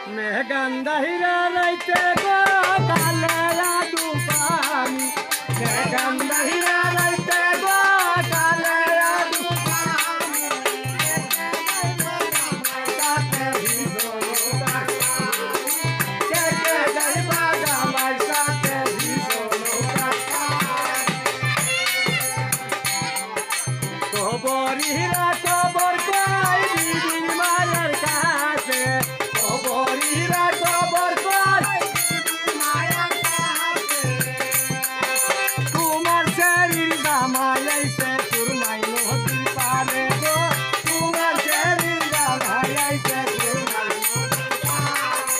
মেঘান্দা হীরা রাইতে গো কালে দুপানি মেঘান্দা হীরা রাইতে গো কালে দুপানি সাথে ভিজলো কে যাইবা জামাই সাথে ভিজলো খবর হীরা খবর কই দিদি মায়ের কাছে হীরা খবর কই মায়ের কাছে তোমার শরীর জামাই আইছে তোর মাই নদীর পারে গো তোমার শরীর জামাই আইছে তোর মাই নদীর পারে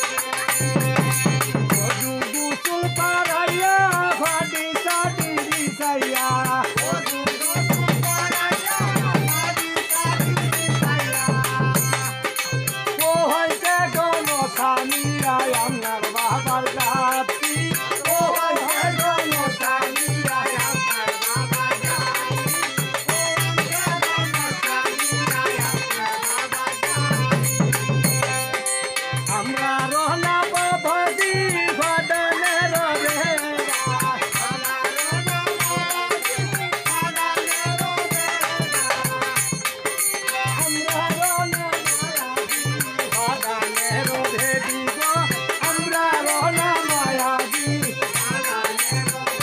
গুসুল পারাইয়া ফাটি সাটি দিছাইয়া Samira yamnar babar gati o hai gono Samira yamnar babar gati o hai gono Samira yamnar babar gati amra rohna babadi vadane robe amra rohna babadi vadane robe amra rohna vadane robe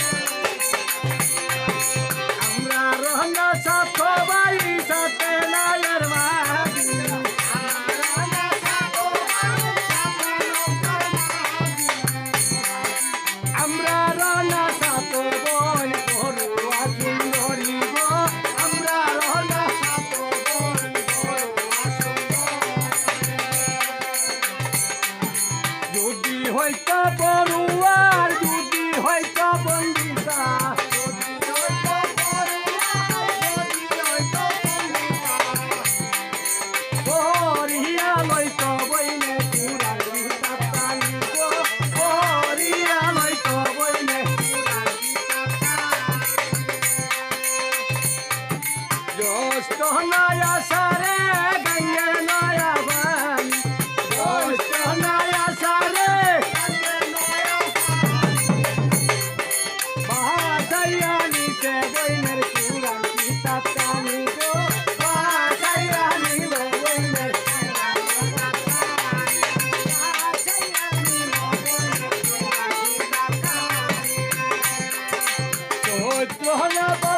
হয়তো বড়ুয়ার যদি হয়তো বন্দিতা হরিয়া লইতো বইনে পুরান গীতানি গো হরিয়া লইতো বইনে পুরান গীতানি জ্যৈষ্ঠ নয়া সারে গঙ্গে নয়া বান জ্যৈষ্ঠ নয়া সারে Hola,